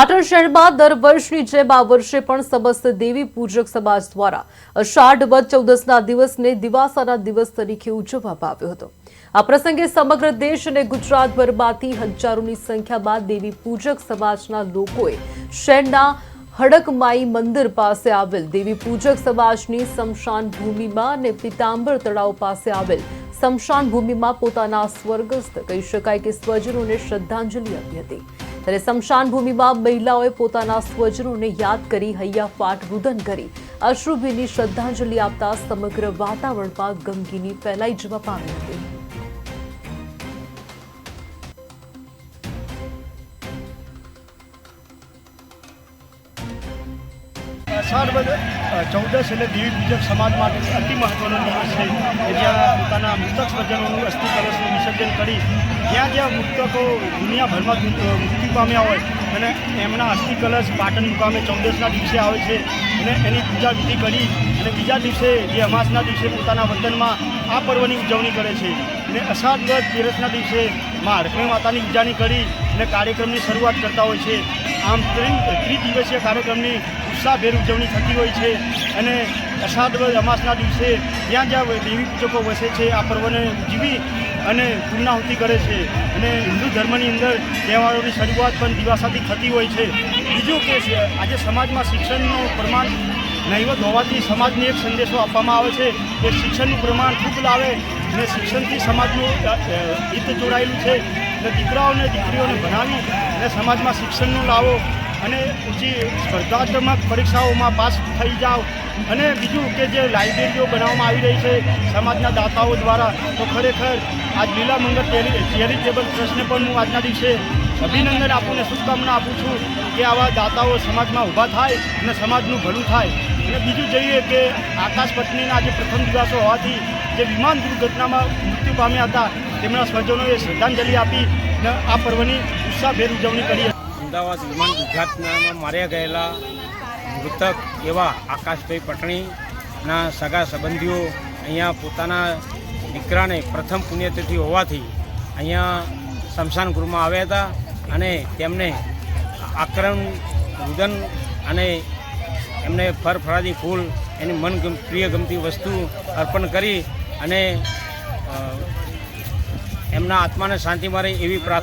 પાટણ શહેરમાં દર વર્ષની જેમ આ વર્ષે પણ સમસ્ત દેવી પૂજક સમાજ દ્વારા અષાઢ વદ 14ના દિવસને દિવાસાના દિવસ તરીકે ઉજવવામાં આવ્યો હતો। આ પ્રસંગે સમગ્ર દેશ અને ગુજરાતભરમાંથી હજારોની સંખ્યામાં દેવી પૂજક સમાજના લોકોએ શહેરના હડકમાઈ મંદિર પાસે આવેલ દેવી પૂજક સમાજની સ્મશાન ભૂમિમાં અને પીતાંબર તળાવ પાસે આવેલ સ્મશાન ભૂમિમાં પોતાના સ્વર્ગસ્થ કહી શકાય કે સ્વજનોને શ્રદ્ધાંજલિ આપી હતી। ત્યારે સ્મશાન ભૂમિમાં મહિલાઓએ પોતાના સ્વજનોને યાદ કરી હૈયાફાટ રુદન કરી અશ્રુભીની શ્રદ્ધાંજલિ આપતા સમગ્ર વાતાવરણમાં ગમગીની ફેલાઈ જવા પામી હતી। અષાઢ વદ 14 એટલે દેવી પૂજક સમાજ માટે અતિ મહત્વનો દિવસ છે કે જ્યાં પોતાના મૃતક સ્વજનોનું અસ્થિ કલશનું વિસર્જન કરી જ્યાં મૃતકો દુનિયાભરમાં મૃત્યુ પામ્યા હોય અને એમના અસ્થિ કલશ પાટણ મુકામે 14ના દિવસે આવે છે અને એની પૂજા વિધિ કરી અને બીજા દિવસે જે અમાસના દિવસે પોતાના વતનમાં આ પર્વની ઉજવણી કરે છે અને અષાઢ વદ 13ના દિવસે મા હડકમાઈ માતાની ઉજાણી કરી અને કાર્યક્રમની શરૂઆત કરતા હોય છે। આમ ત્રિદિવસીય કાર્યક્રમની ઉત્સાહભેર ઉજવણી થતી હોય છે અને અષાઢ વદ અમાસના દિવસે જ્યાં દેવી પૂજકો વસે છે આ પર્વને ઉજવી અને પૂર્ણાહુતિ કરે છે અને હિન્દુ ધર્મની અંદર તહેવારોની શરૂઆત પણ દિવાસાથી થતી હોય છે। બીજું કે આજે સમાજમાં શિક્ષણનું પ્રમાણ નહીવત હોવાથી સમાજને એક સંદેશો આપવામાં આવે છે કે શિક્ષણનું પ્રમાણ ખૂબ લાવે અને શિક્ષણથી સમાજનું હિત જોડાયેલું છે અને દીકરાઓને દીકરીઓને ભણાવી અને સમાજમાં શિક્ષણનો લાવો અને ઊંચી સ્પર્ધાત્મક પરીક્ષાઓમાં પાસ થઈ જાઓ અને બીજું કે જે લાઇબ્રેરીઓ બનાવવામાં આવી રહી છે સમાજના દાતાઓ દ્વારા તો ખરેખર આજ લીલા મંગળ ચેરિટેબલ ટ્રસ્ટને પણ હું આજના દિવસે અભિનંદન આપું અને શુભકામના આપું છું કે આવા દાતાઓ સમાજમાં ઊભા થાય અને સમાજનું ભલું થાય। અને બીજું જોઈએ કે આકાશ પત્નીના આજે પ્રથમ દિવસો હોવાથી જે વિમાન દુર્ઘટનામાં મૃત્યુ પામ્યા હતા તેમના સ્વજનોએ શ્રદ્ધાંજલિ આપી અને આ પર્વની ઉત્સાહભેર ઉજવણી કરી। અમદાવાદ વિમાન દુર્ઘટનામાં માર્યા ગયેલા મૃતક એવા આકાશભાઈ પટણીના સગા સંબંધીઓ અહીંયા પોતાના દીકરાને પ્રથમ પુણ્યતિથિ હોવાથી અહીંયા સ્મશાન ગૃહમાં આવ્યા હતા અને તેમને આક્રમ રુદન અને એમને ફરફરાદી ફૂલ એની પ્રિય ગમતી વસ્તુ અર્પણ કરી અને એમના આત્માને શાંતિ મળે એવી પ્રાર્થના